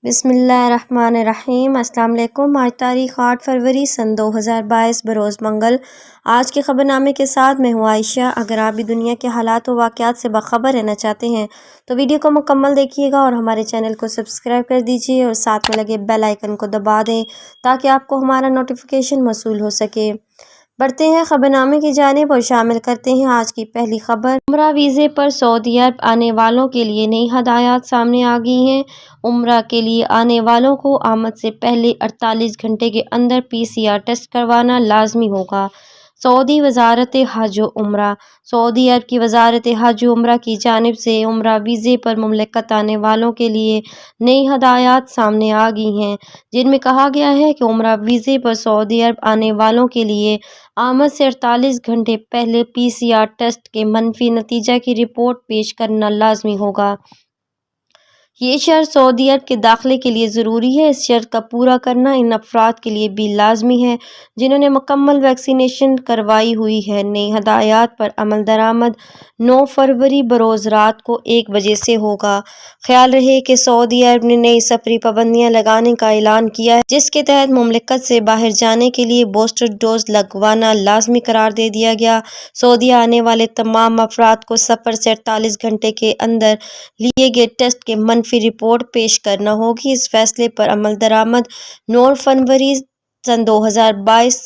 بسم اللہ الرحمن الرحیم۔ السلام علیکم۔ آج تاریخ 8 فروری سن 2022 بروز منگل۔ آج کے خبر نامے کے ساتھ میں ہوں عائشہ۔ اگر آپ بھی دنیا کے حالات و واقعات سے باخبر رہنا چاہتے ہیں تو ویڈیو کو مکمل دیکھیے گا اور ہمارے چینل کو سبسکرائب کر دیجیے اور ساتھ میں لگے بیل آئیکن کو دبا دیں تاکہ آپ کو ہمارا نوٹیفیکیشن موصول ہو سکے۔ بڑھتے ہیں خبر نامے کی جانب اور شامل کرتے ہیں آج کی پہلی خبر۔ عمرہ ویزے پر سعودی عرب آنے والوں کے لیے نئی ہدایات سامنے آ گئی ہیں۔ عمرہ کے لیے آنے والوں کو آمد سے پہلے 48 گھنٹے کے اندر PCR ٹیسٹ کروانا لازمی ہوگا۔ سعودی وزارت حج و عمرہ۔ سعودی عرب کی وزارت حج و عمرہ کی جانب سے عمرہ ویزے پر مملکت آنے والوں کے لیے نئی ہدایات سامنے آ گئی ہیں، جن میں کہا گیا ہے کہ عمرہ ویزے پر سعودی عرب آنے والوں کے لیے آمد سے 48 گھنٹے پہلے PCR ٹیسٹ کے منفی نتیجہ کی رپورٹ پیش کرنا لازمی ہوگا۔ یہ شرط سعودی عرب کے داخلے کے لیے ضروری ہے۔ اس شرط کا پورا کرنا ان افراد کے لیے بھی لازمی ہے جنہوں نے مکمل ویکسینیشن کروائی ہوئی ہے۔ نئی ہدایات پر عمل درآمد 9 فروری بروز رات کو 1 بجے سے ہوگا۔ خیال رہے کہ سعودی عرب نے نئی سفری پابندیاں لگانے کا اعلان کیا ہے، جس کے تحت مملکت سے باہر جانے کے لیے بوسٹر ڈوز لگوانا لازمی قرار دے دیا گیا۔ سعودیہ آنے والے تمام افراد کو سفر سے 48 گھنٹے کے اندر لیے گئے ٹیسٹ کے منفی رپورٹ پیش کرنا ہوگی۔ اس فیصلے پر عمل درآمد 9 فروری سن 2022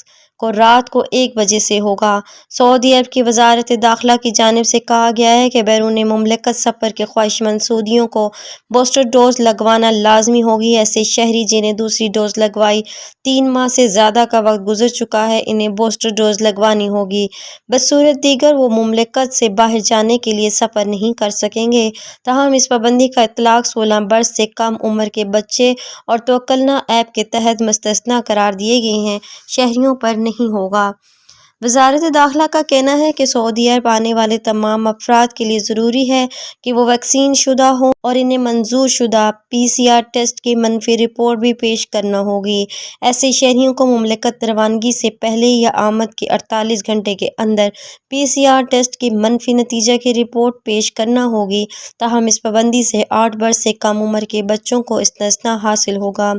کو رات کو 1 بجے سے ہوگا۔ سعودی عرب کی وزارت داخلہ کی جانب سے کہا گیا ہے کہ بیرون مملکت سفر کے خواہش مند سعودیوں کو بوسٹر ڈوز لگوانا لازمی ہوگی۔ ایسے شہری جنہیں دوسری ڈوز لگوائی 3 ماہ سے زیادہ کا وقت گزر چکا ہے، انہیں بوسٹر ڈوز لگوانی ہوگی۔ بصورت دیگر وہ مملکت سے باہر جانے کے لیے سفر نہیں کر سکیں گے۔ تاہم اس پابندی کا اطلاق 16 برس سے کم عمر کے بچے اور توکلنا ایپ کے تحت مستثنیٰ قرار دیے گئے ہیں شہریوں پر نہیں ہوگا۔ وزارت داخلہ کا کہنا ہے کہ سعودی عرب آنے والے تمام افراد کے لیے ضروری ہے کہ وہ ویکسین شدہ ہوں اور انہیں منظور شدہ PCR ٹیسٹ کی منفی رپورٹ بھی پیش کرنا ہوگی۔ ایسے شہریوں کو مملکت روانگی سے پہلے یا آمد کے 48 گھنٹے کے اندر PCR ٹیسٹ کی منفی نتیجہ کی رپورٹ پیش کرنا ہوگی۔ تاہم اس پابندی سے 8 برس سے کم عمر کے بچوں کو استثناء حاصل ہوگا۔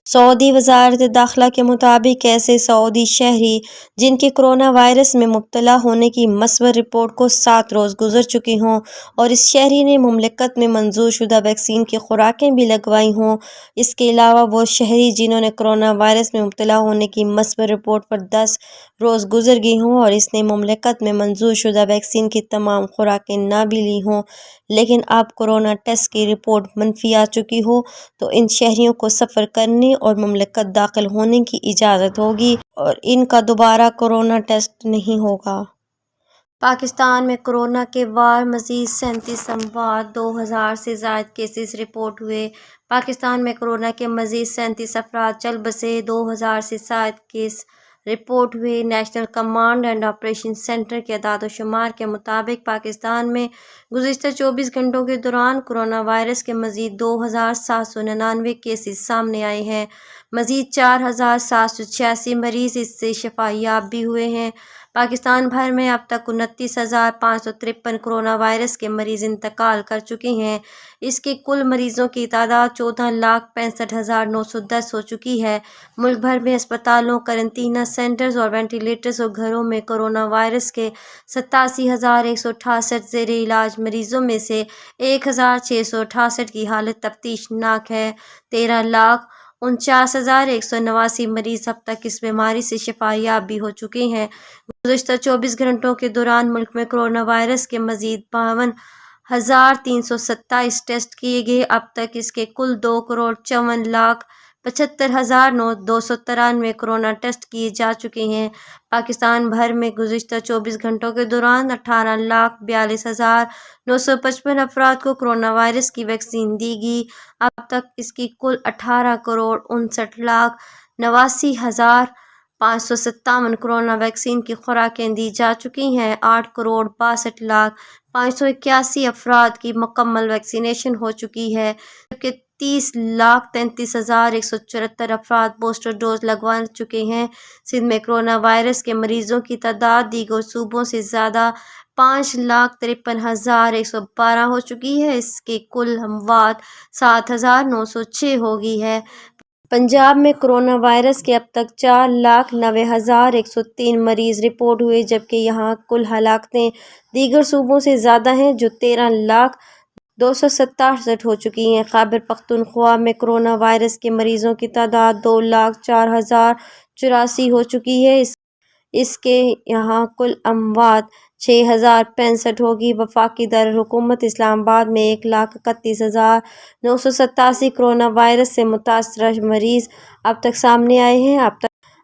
سعودی وزارت داخلہ کے مطابق ایسے سعودی شہری جن کے کرونا وائرس میں مبتلا ہونے کی مثبت رپورٹ کو 7 روز گزر چکے ہوں اور اس شہری نے مملکت میں منظور شدہ ویکسین کی خوراکیں بھی لگوائی ہوں، اس کے علاوہ وہ شہری جنہوں نے کرونا وائرس میں مبتلا ہونے کی مثبت رپورٹ پر 10 روز گزر گئے ہوں اور اس نے مملکت میں منظور شدہ ویکسین کی تمام خوراکیں نہ بھی لی ہوں لیکن اب کورونا ٹیسٹ کی رپورٹ منفی آ چکی ہو، تو ان شہریوں کو سفر کرنے اور مملکت داخل ہونے کی اجازت ہوگی اور ان کا دوبارہ کورونا ٹیسٹ نہیں ہوگا۔ پاکستان میں کورونا کے وار مزید 37 اموات، 2000 سے زائد کیسز رپورٹ ہوئے۔ پاکستان میں کورونا کے مزید 37 افراد چل بسے، 2000 سے زائد کیس رپورٹ ہوئے۔ National command and operation centre کے اعداد و شمار کے مطابق پاکستان میں گزشتہ 24 گھنٹوں کے دوران کورونا وائرس کے مزید 2799 کیسز سامنے آئے ہیں۔ مزید 4786 مریض اس سے شفا یاب بھی ہوئے ہیں۔ پاکستان بھر میں اب تک 29,553 کورونا وائرس کے مریض انتقال کر چکے ہیں۔ اس کے کل مریضوں کی تعداد 14,65,910 ہو چکی ہے۔ ملک بھر میں اسپتالوں، قرنطینہ سینٹرز اور وینٹیلیٹرز اور گھروں میں کورونا وائرس کے 87,168 زیر علاج مریضوں میں سے 1,668 کی حالت تفتیش ناک ہے۔ 13,49,189 مریض اب تک اس بیماری سے شفا یاب بھی ہو چکے ہیں۔ گزشتہ 24 گھنٹوں کے دوران ملک میں کورونا وائرس کے مزید 52,327 ٹیسٹ کیے گئے۔ اب تک اس کے کل 2,54,75,293 کورونا ٹیسٹ کیے جا چکے ہیں۔ پاکستان بھر میں گزشتہ 24 گھنٹوں کے دوران 18,42,955 افراد کو کورونا وائرس کی ویکسین دی گئی۔ اب تک اس کی کل 18,59,89,557 کورونا ویکسین کی خوراکیں دی جا چکی ہیں۔ 8,62,0581 افراد کی مکمل ویکسینیشن ہو چکی ہے، جبکہ 30,33,174 افراد بوسٹر ڈوز لگوا چکے ہیں۔ سندھ میں کرونا وائرس کے مریضوں کی تعداد دیگر صوبوں سے زیادہ 5,53,112 ہو چکی ہے۔ اس کے کل اموات 7,906 ہو گئی ہے۔ پنجاب میں کرونا وائرس کے اب تک 4,90,103 مریض رپورٹ ہوئے، جبکہ یہاں کل ہلاکتیں دیگر صوبوں سے زیادہ ہیں جو 13,267 ہو چکی ہیں۔ خیبر پختونخوا میں کرونا وائرس کے مریضوں کی تعداد 2,04,084 ہو چکی ہے۔ اس کے یہاں کل اموات 6,065 ہوگی۔ وفاقی دارالحکومت اسلام آباد میں 1,31,987 کرونا وائرس سے متاثرہ مریض اب تک سامنے آئے ہیں۔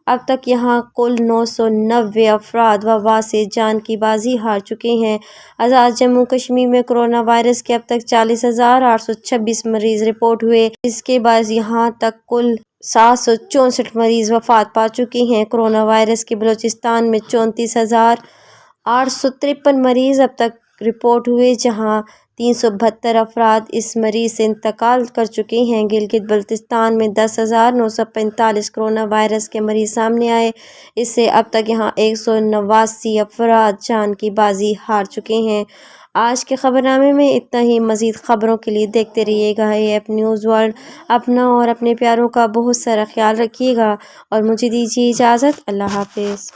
اب تک یہاں کل 990 افراد وبا سے جان کی بازی ہار چکے ہیں۔ آزاد جموں کشمیر میں کرونا وائرس کے اب تک 40,826 مریض رپورٹ ہوئے، اس کے بعد یہاں تک کل 764 مریض وفات پا چکے ہیں۔ کرونا وائرس کے بلوچستان میں 34,853 مریض اب تک رپورٹ ہوئے، جہاں 372 افراد اس مرض سے انتقال کر چکے ہیں۔ گلگت بلتستان میں 10,945 کرونا وائرس کے مریض سامنے آئے، اس سے اب تک یہاں 189 افراد جان کی بازی ہار چکے ہیں۔ آج کے خبرنامے میں اتنا ہی۔ مزید خبروں کے لیے دیکھتے رہیے گا AF نیوز ورلڈ۔ اپنا اور اپنے پیاروں کا بہت سارا خیال رکھیے گا اور مجھے دیجیے اجازت۔ اللہ حافظ۔